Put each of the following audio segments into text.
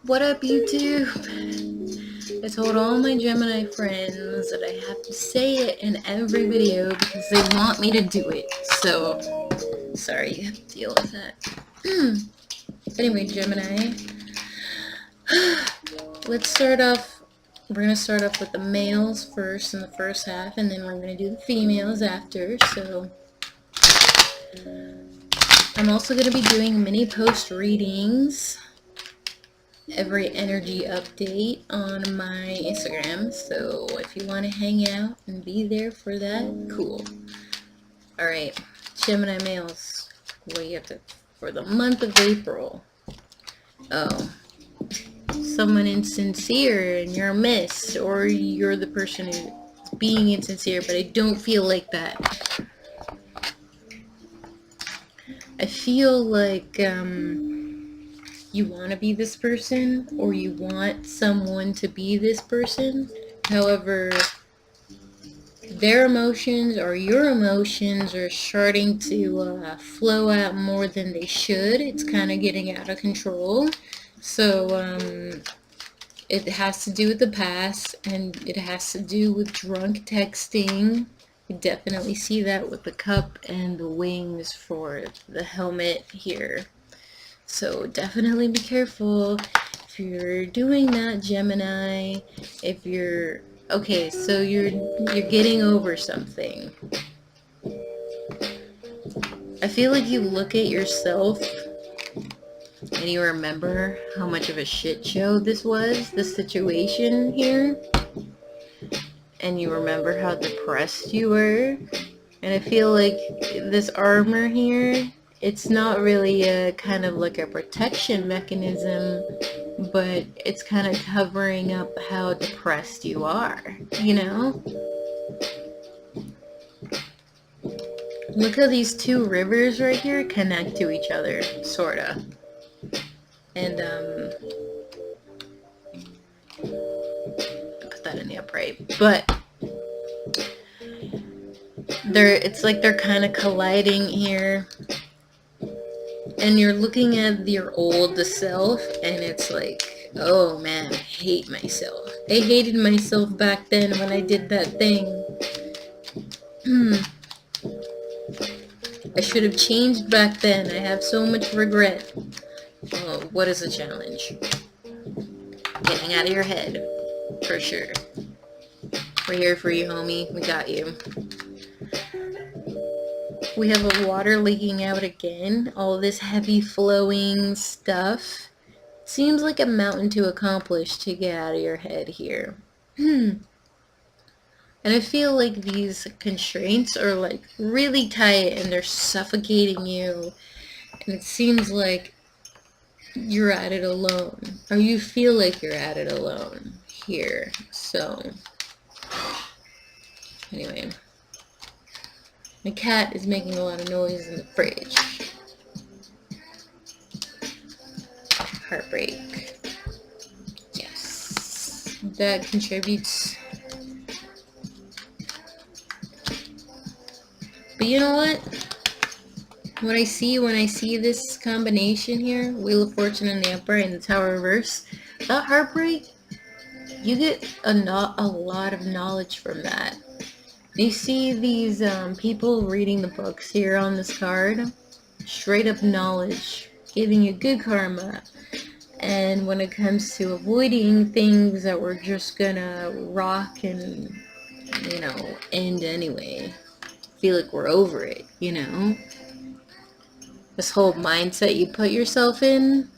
What up, YouTube? I told all my Gemini friends that I have to say it in every video because they want me to do it. So, sorry you have to deal with that. Anyway, Gemini, let's start off. We're going to start off with the males first in the first half, and then we're going to do the females after. So, I'm also going to be doing mini post readings every energy update on my Instagram, so if you want to hang out and be there for that, cool. Alright, Gemini males, what do you have to, for the month of April? Oh, someone insincere and you're a miss, or you're the person who's being insincere, but I don't feel like that. I feel like, you want to be this person, or you want someone to be this person. However, their emotions or your emotions are starting to flow out more than they should. It's kind of getting out of control. So it has to do with the past, and it has to do with drunk texting. You definitely see that with the cup and the wings for the helmet here. So definitely be careful if you're doing that, Gemini. If you're okay, so you're getting over something. I feel like you look at yourself and you remember how much of a shit show this was, this situation here, and you remember how depressed you were. And I feel like this armor here, it's not really a kind of like a protection mechanism, but it's kind of covering up how depressed you are, you know? Look how these two rivers right here connect to each other, sorta. And, put that in the upright, but it's like they're kind of colliding here, and you're looking at your old self, and it's like, oh man, I hate myself. I hated myself back then when I did that thing. I should have changed back then. I have so much regret. Oh, what is the challenge? Getting out of your head, for sure. We're here for you, homie. We got you. We have a water leaking out again. All this heavy flowing stuff. Seems like a mountain to accomplish to get out of your head here. And I feel like these constraints are like really tight and they're suffocating you. And it seems like you're at it alone. Or you feel like you're at it alone here. So, anyway. My cat is making a lot of noise in the fridge. Heartbreak. Yes. That contributes. But you know what? When I see this combination here, Wheel of Fortune in the upright and the Tower reverse, that heartbreak, you get a lot of knowledge from that. You see these people reading the books here on this card, straight up knowledge, giving you good karma. And when it comes to avoiding things that were just gonna rock and, you know, end anyway, feel like we're over it, you know? This whole mindset you put yourself in,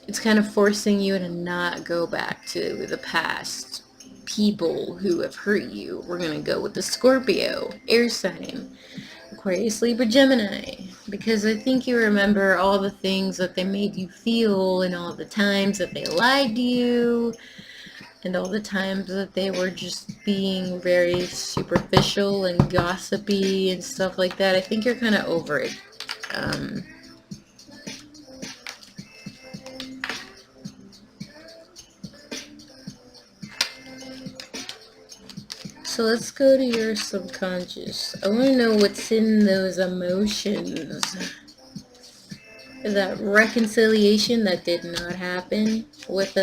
it's kind of forcing you to not go back to the past. People who have hurt you. We're gonna go with the Scorpio, air sign, Aquarius, Libra, Gemini, because I think you remember all the things that they made you feel, and all the times that they lied to you, and all the times that they were just being very superficial and gossipy and stuff like that. I think you're kind of over it. So let's go to your subconscious. I want to know what's in those emotions. that reconciliation that did not happen with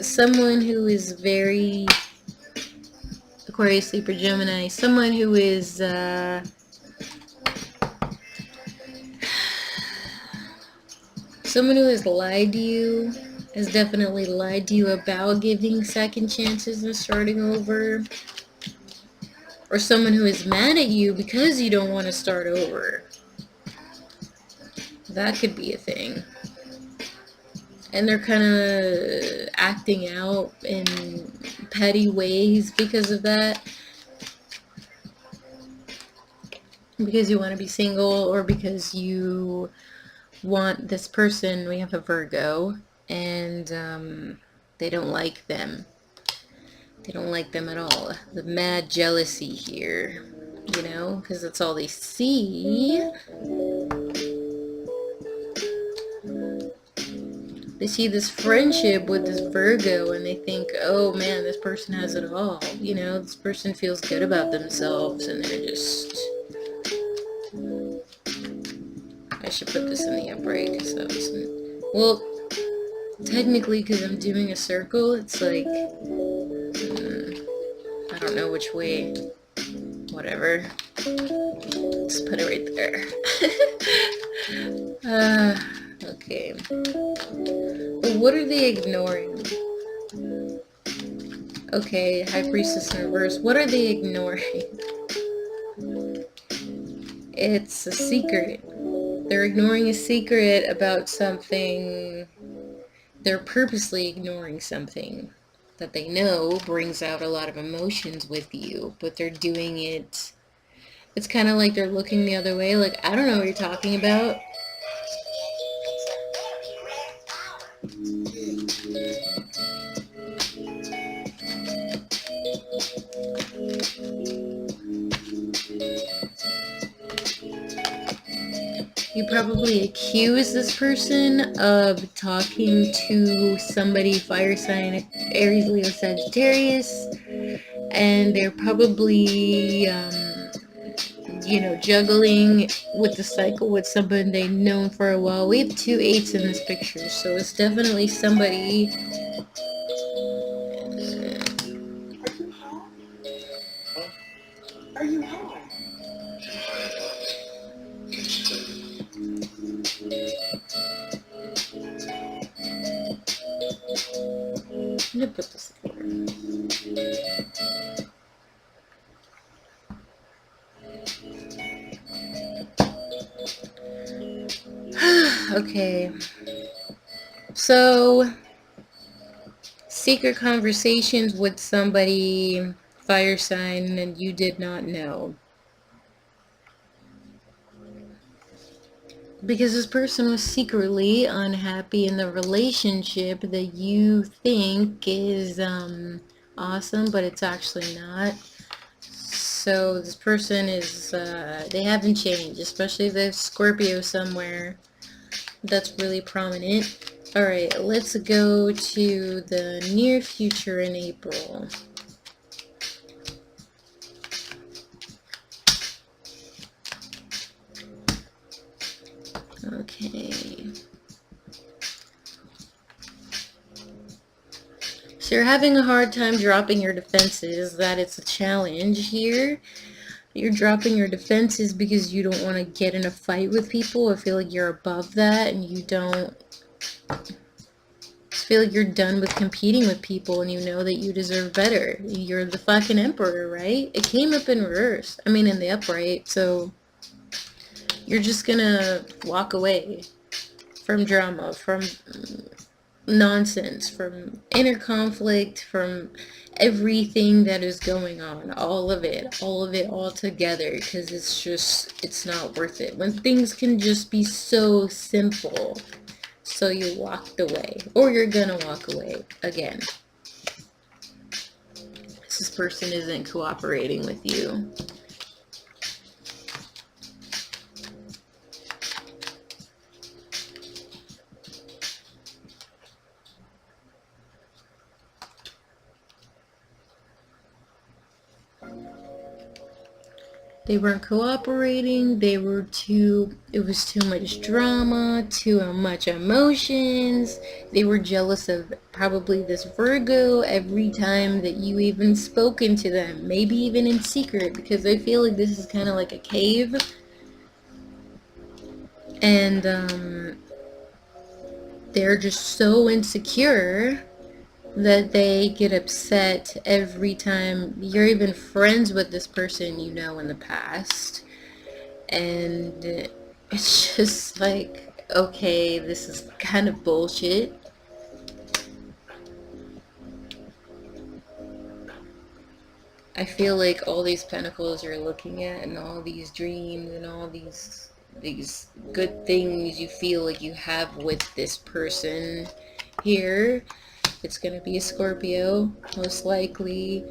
someone who is very Aquarius, Libra, Gemini, someone who is someone who has lied to you, has definitely lied to you about giving second chances and starting over, or someone who is mad at you because you don't want to start over. That could be a thing. And they're kind of acting out in petty ways because of that. Because you want to be single, or because you want this person. We have a Virgo, and they don't like them. They don't like them at all. The mad jealousy here, you know, because that's all they see. They see this friendship with this Virgo and they think, oh man, this person has it all. You know, this person feels good about themselves and they're just... I should put this in the upright because that wasn't... Well, technically, because I'm doing a circle, it's like... I don't know which way. Whatever. Just put it right there. Okay. But what are they ignoring? Okay, High Priestess in reverse. What are they ignoring? It's a secret. They're ignoring a secret about something. They're purposely ignoring something that they know brings out a lot of emotions with you, but they're doing it. It's kind of like they're looking the other way, like, I don't know what you're talking about. You probably accuse this person of talking to somebody fire sign Aries, Leo, Sagittarius, and they're probably, you know, juggling with the cycle with somebody they've known for a while. We have 2 8s in this picture, so it's definitely somebody. Are you home? I'm gonna put this here. Okay. So, secret conversations with somebody, fire sign, and you did not know. Because this person was secretly unhappy in the relationship that you think is awesome, but it's actually not. So this person is, they haven't changed, especially if there's Scorpio somewhere that's really prominent. Alright, let's go to the near future in April. Okay. So you're having a hard time dropping your defenses, that it's a challenge here. You're dropping your defenses because you don't want to get in a fight with people or feel like you're above that, and you don't feel like you're done with competing with people and you know that you deserve better. You're the fucking emperor, right? It came up in reverse. I mean in the upright, so you're just gonna walk away from drama, from nonsense, from inner conflict, from everything that is going on, all of it all together, because it's not worth it when things can just be so simple. So you walked away, or you're gonna walk away again. This person isn't cooperating with you. They weren't cooperating. It was too much drama, too much emotions. They were jealous of probably this Virgo every time that you even spoken to them, maybe even in secret, because I feel like this is kind of like a cave. And they're just so insecure that they get upset every time you're even friends with this person you know in the past. And it's just like, okay, this is kind of bullshit. I feel like all these pentacles you're looking at and all these dreams and all these good things you feel like you have with this person here, it's gonna be a Scorpio, most likely.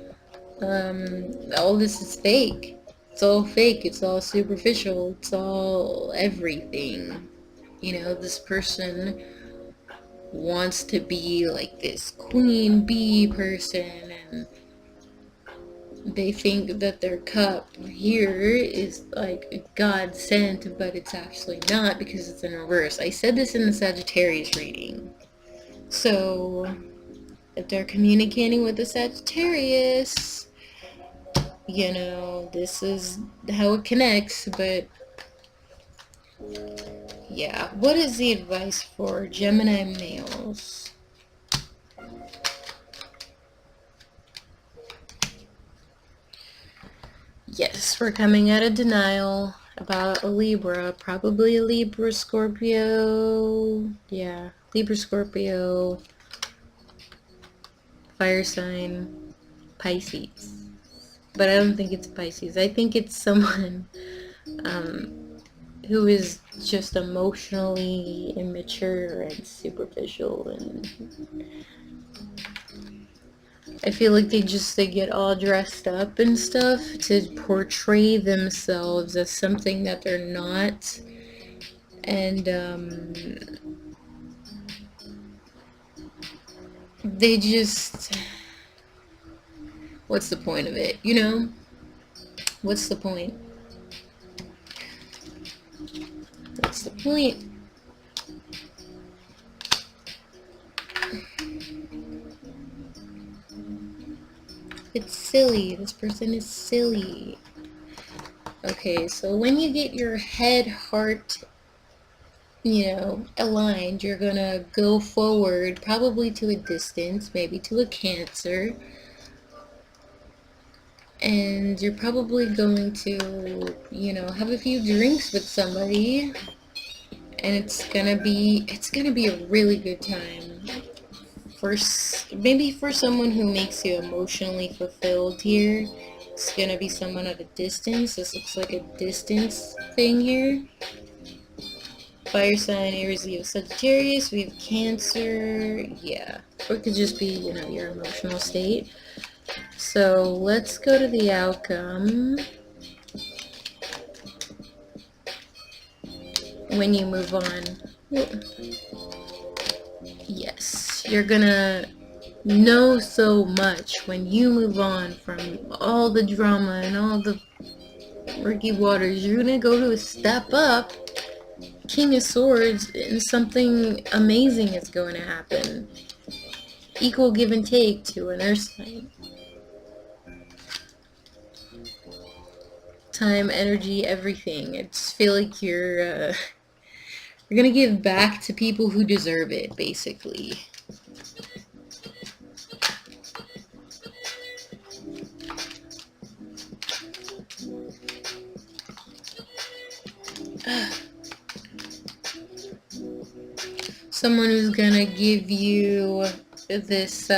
All this is fake. It's all fake. It's all superficial. It's all everything. You know, this person wants to be like this queen bee person, and they think that their cup here is like a godsend, but it's actually not, because it's in reverse. I said this in the Sagittarius reading. So if they're communicating with the Sagittarius, you know, this is how it connects. But yeah, what is the advice for Gemini males? Yes, we're coming out of denial about a Libra, probably a Libra, Scorpio. Yeah, Libra, Scorpio, fire sign, Pisces. But I don't think it's Pisces. I think it's someone who is just emotionally immature and superficial, and I feel like they get all dressed up and stuff to portray themselves as something that they're not. And they just, what's the point of it, you know? What's the point? What's the point? It's silly. This person is silly. Okay, so when you get your head, heart, you know, aligned, you're gonna go forward, probably to a distance, maybe to a Cancer. And you're probably going to, you know, have a few drinks with somebody. And it's gonna be a really good time. Maybe for someone who makes you emotionally fulfilled here, it's gonna be someone at a distance. This looks like a distance thing here. Fire sign, Aries, Leo, Sagittarius. We have Cancer. Yeah, or it could just be, you know, your emotional state. So let's go to the outcome. When you move on. Yes, you're gonna know so much when you move on from all the drama and all the murky waters. You're gonna go to a step up, King of Swords, and something amazing is going to happen. Equal give and take to an earth sign. Time, energy, everything. I just feel like you're gonna give back to people who deserve it, basically. Someone who's gonna give you this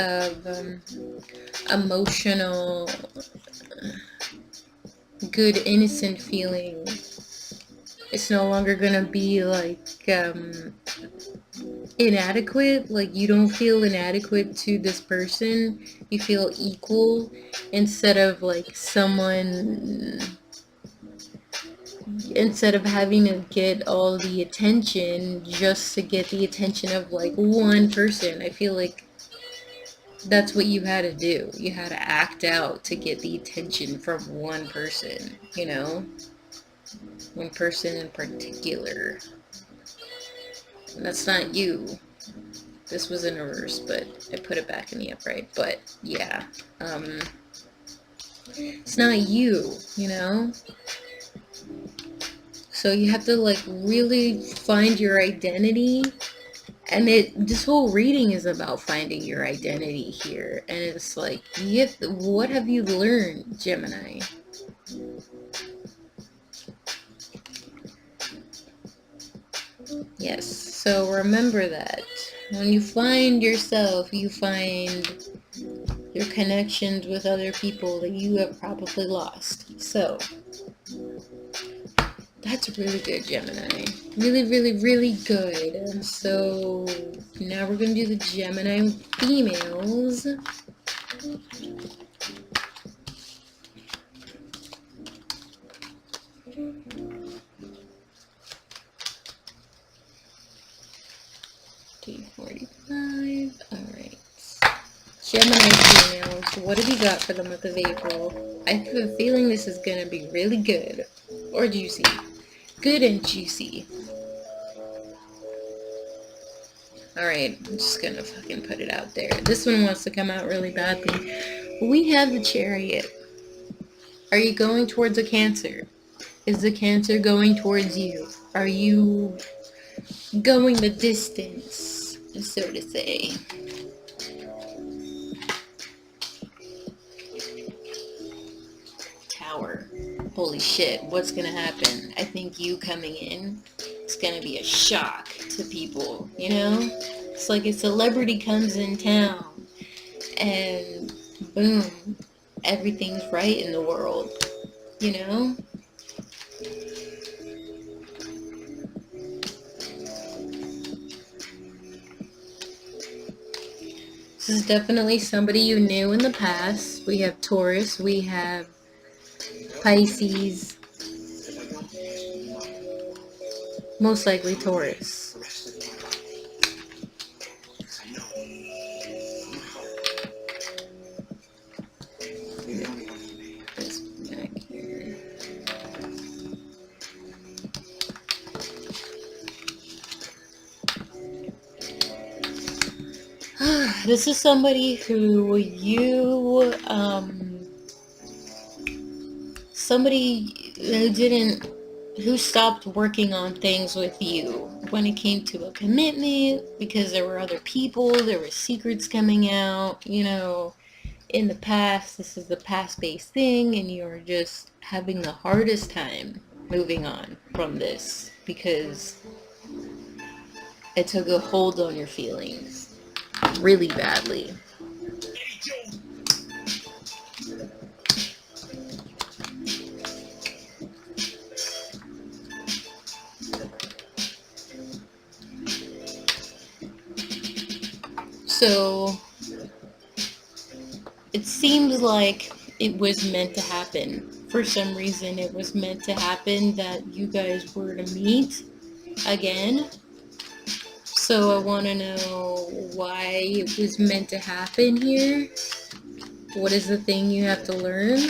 emotional, good, innocent feeling. It's no longer gonna be like inadequate. Like, you don't feel inadequate to this person. You feel equal, instead of like instead of having to get all the attention just to get the attention of like one person. I feel like That's what you had to do. You had to act out to get the attention from one person, you know? One person in particular. And that's not you. This was in reverse, but I put it back in the upright. But yeah, it's not you, you know? So you have to like really find your identity. And this whole reading is about finding your identity here. And it's like, what have you learned, Gemini? Yes, so remember that. When you find yourself, you find your connections with other people that you have probably lost. So, that's really good, Gemini. Really, really, really good. And so, now we're going to do the Gemini females. $245. Alright. Gemini females, what have you got for the month of April? I have a feeling this is going to be really good. Or juicy. Good and juicy. Alright, I'm just going to fucking put it out there. This one wants to come out really badly. We have the Chariot. Are you going towards a Cancer? Is the Cancer going towards you? Are you going the distance, so to say? Tower. Holy shit, what's gonna happen? I think you coming in is gonna be a shock to people, you know? It's like a celebrity comes in town and boom, everything's right in the world, you know? This is definitely somebody you knew in the past. We have Taurus, we have Pisces, most likely Taurus. This back here. This is somebody who you, somebody who stopped working on things with you when it came to a commitment because there were other people, there were secrets coming out, you know, in the past. This is the past-based thing, and you're just having the hardest time moving on from this because it took a hold on your feelings really badly. So it seems like it was meant to happen. For some reason, it was meant to happen that you guys were to meet again. So I want to know why it was meant to happen here. What is the thing you have to learn?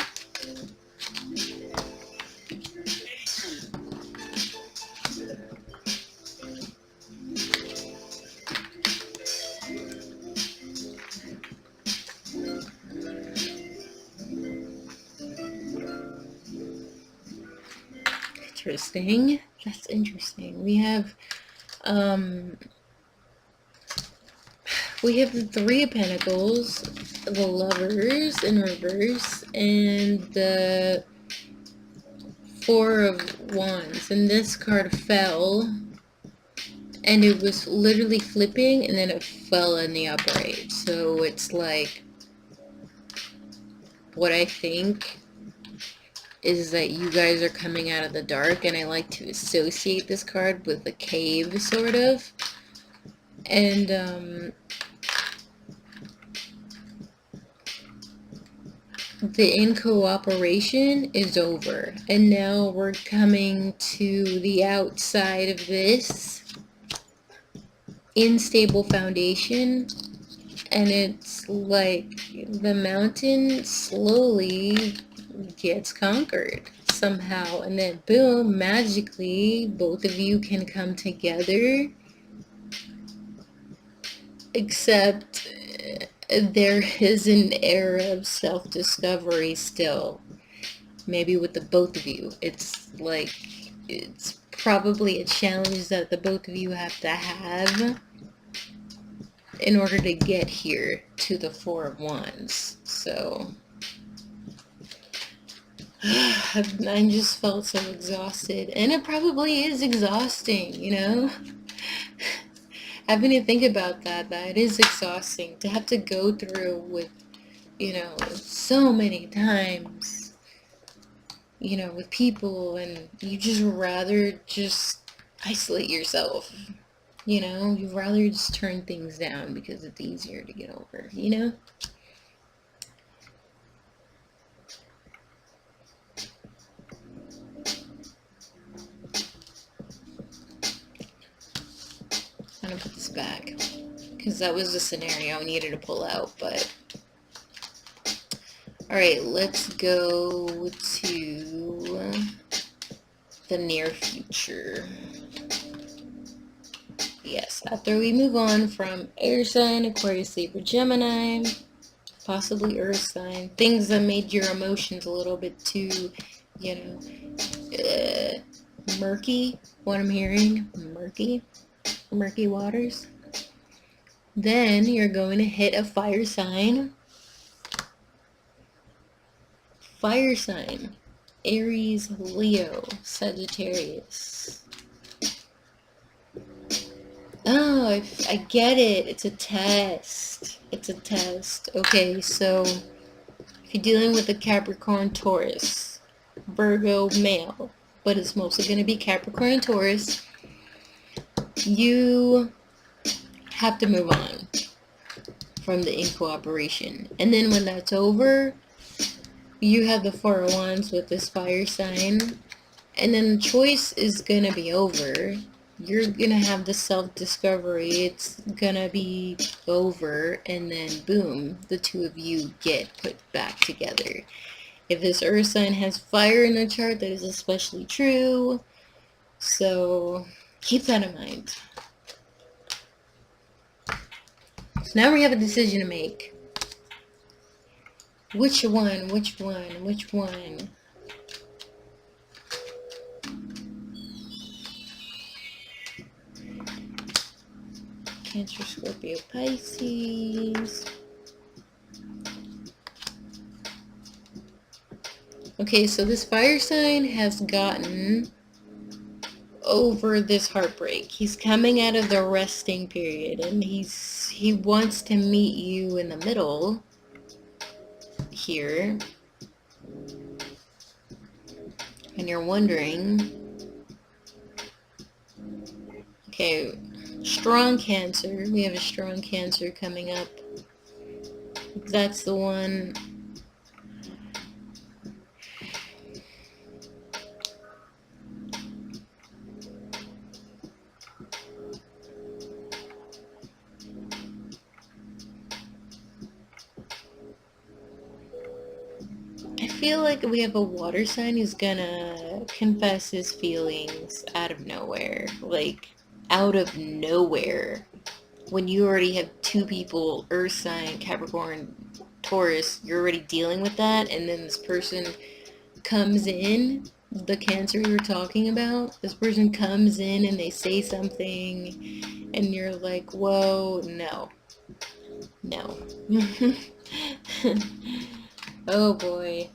Interesting. That's interesting. We have the Three of Pentacles, the Lovers in reverse, and the Four of Wands. And this card fell, and it was literally flipping, and then it fell in the upright. So it's like, what I think is that you guys are coming out of the dark, and I like to associate this card with a cave, sort of. And, the in-cooperation is over, and now we're coming to the outside of this unstable foundation, And it's like the mountain slowly gets conquered somehow, and then boom, magically both of you can come together, except there is an era of self-discovery still, maybe with the both of you. It's like, it's probably a challenge that the both of you have to have in order to get here to the Four of Wands. So I just felt so exhausted, and it probably is exhausting, you know. Having to think about that it is exhausting to have to go through with, you know, so many times, you know, with people, and you just rather just isolate yourself, you know. You'd rather just turn things down because it's easier to get over, you know. I'm gonna put this back because that was the scenario I needed to pull out. But alright, let's go to the near future. Yes, after we move on from air sign, Aquarius, Libra, Gemini, possibly earth sign, things that made your emotions a little bit too, you know, murky, what I'm hearing, murky waters. Then you're going to hit a fire sign. Fire sign, Aries, Leo, Sagittarius. Oh, I get it. It's a test. It's a test. Okay, so if you're dealing with a Capricorn, Taurus, Virgo, male, but it's mostly going to be Capricorn and Taurus, you have to move on from the in-cooperation. And then when that's over, you have the Four of Wands with this fire sign, and then the choice is going to be over. You're going to have the self-discovery. It's going to be over, and then boom, the two of you get put back together. If this earth sign has fire in the chart, that is especially true. So keep that in mind. So now we have a decision to make. Which one? Cancer, Scorpio, Pisces. Okay, so this fire sign has gotten over this heartbreak. He's coming out of the resting period, and he wants to meet you in the middle here. And you're wondering, okay, strong Cancer. We have a strong Cancer coming up. That's the one. I feel like we have a water sign who's gonna confess his feelings out of nowhere. Like, out of nowhere. When you already have two people, earth sign, Capricorn, Taurus, you're already dealing with that, and then this person comes in, the Cancer you were talking about, this person comes in and they say something, and you're like, whoa, no. Oh boy.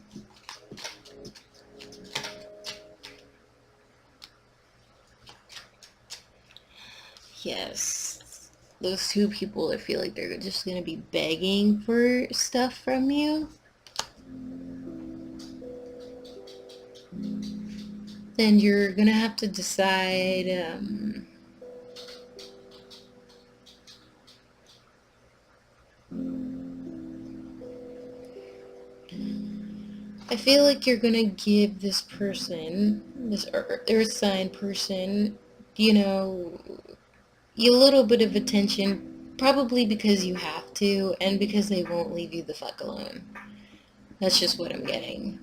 Yes. Those two people, I feel like they're just going to be begging for stuff from you. Then you're going to have to decide, I feel like you're going to give this person, this earth sign person, you know, a little bit of attention Probably because you have to, and because they won't leave you the fuck alone. That's just what I'm getting.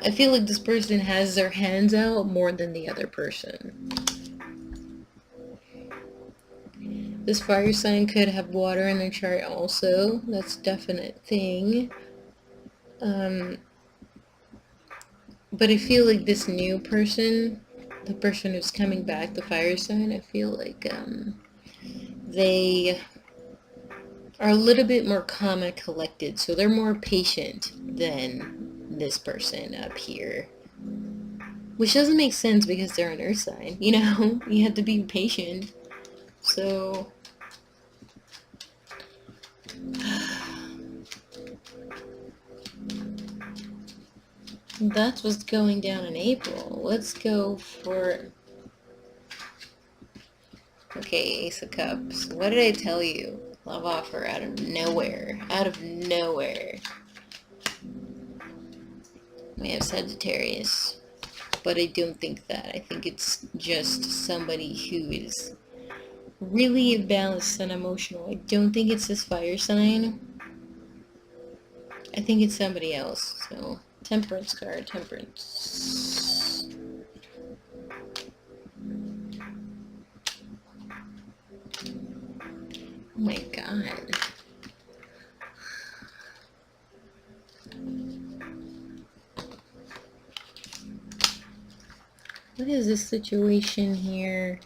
I feel like this person has their hands out more than the other person. This fire sign could have water in their chart also. That's a definite thing. But I feel like this new person, the person who's coming back, the fire sign, I feel like they are a little bit more calm and collected, so they're more patient than this person up here. Which doesn't make sense because they're an earth sign, you know? You have to be patient. So that's what's going down in April. Let's go for... Okay, Ace of Cups. What did I tell you? Love offer out of nowhere. Out of nowhere. We have Sagittarius. But I don't think that. I think it's just somebody who is really imbalanced and emotional. I don't think it's this fire sign. I think it's somebody else. So, Temperance card. Temperance. Oh my god. What is this situation here?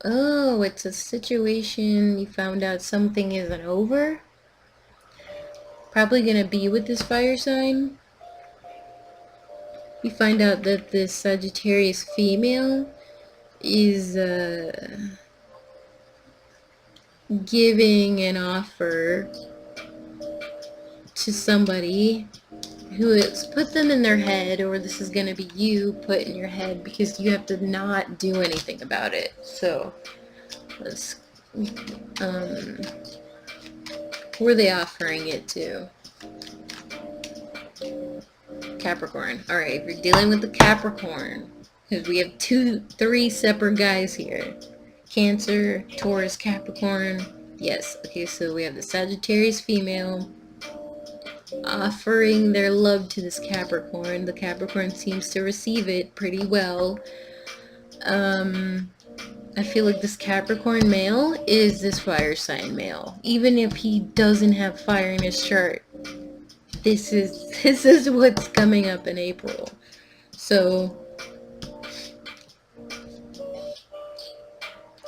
Oh, it's a situation you found out something isn't over? Probably gonna be with this fire sign. You find out that this Sagittarius female is giving an offer to somebody who has put them in their head, or this is going to be you put in your head because you have to not do anything about it. So let's who are they offering it to? Capricorn. Alright, if you're dealing with the Capricorn, because we have 3 separate guys here. Cancer, Taurus, Capricorn. Yes, okay, so we have the Sagittarius female offering their love to this Capricorn. The Capricorn seems to receive it pretty well. I feel like this Capricorn male is this fire sign male. Even if he doesn't have fire in his chart, this is what's coming up in April. So,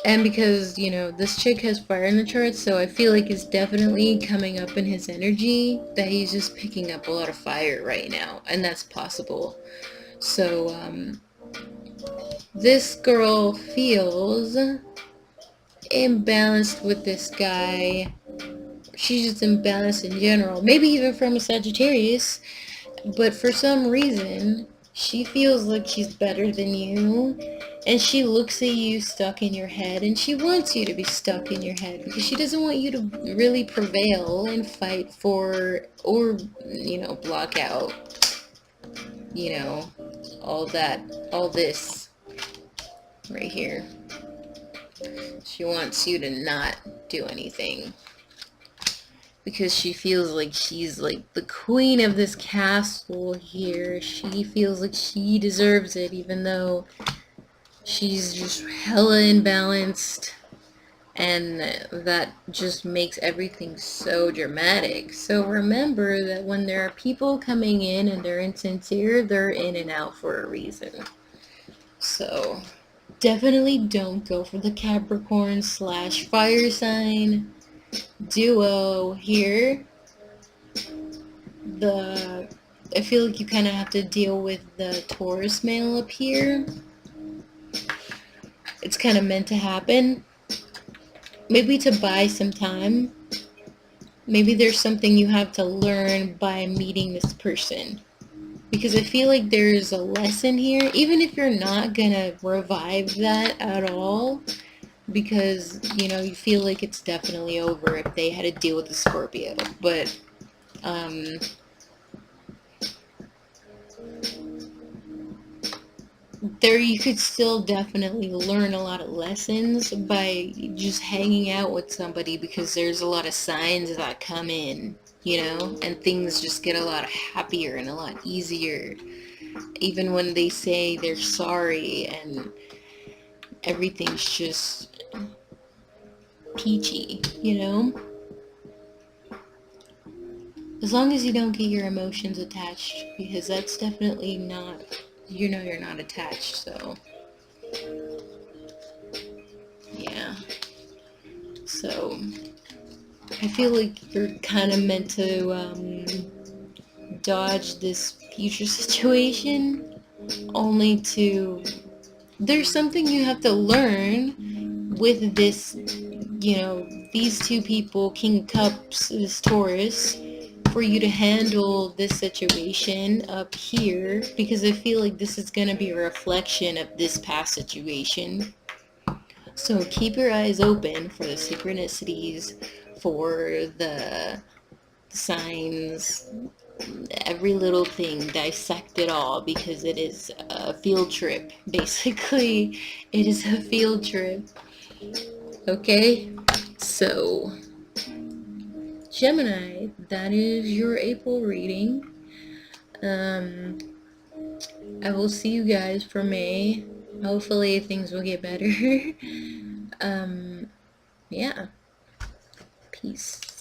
and because, you know, this chick has fire in the chart, so I feel like it's definitely coming up in his energy that he's just picking up a lot of fire right now, and that's possible. So, this girl feels imbalanced with this guy. She's just imbalanced in general. Maybe even from a Sagittarius. But for some reason, she feels like she's better than you. And she looks at you stuck in your head. And she wants you to be stuck in your head. Because she doesn't want you to really prevail and fight for, or, you know, block out, you know, all this right here. She wants you to not do anything. Because she feels like she's like the queen of this castle here. She feels like she deserves it, even though she's just hella imbalanced. And that just makes everything so dramatic. So remember that when there are people coming in and they're insincere, they're in and out for a reason. So definitely don't go for the Capricorn / fire sign duo here. I feel like you kind of have to deal with the Taurus male up here. It's kind of meant to happen. Maybe to buy some time. Maybe there's something you have to learn by meeting this person. Because I feel like there's a lesson here, even if you're not gonna revive that at all. Because, you know, you feel like it's definitely over if they had to deal with the Scorpio. But, there you could still definitely learn a lot of lessons by just hanging out with somebody, because there's a lot of signs that come in, and things just get a lot happier and a lot easier, even when they say they're sorry and everything's just peachy. As long as you don't get your emotions attached, because that's definitely not, you're not attached, so yeah. So I feel like you're kind of meant to dodge this future situation, only to, there's something you have to learn with this, these two people, King of Cups, this Taurus, for you to handle this situation up here, because I feel like this is going to be a reflection of this past situation. So keep your eyes open for the synchronicities, for the signs, every little thing, dissect it all, because it is a field trip. Basically, it is a field trip. Okay? So, Gemini, that is your April reading. I will see you guys for May. Hopefully things will get better. Yeah. Peace.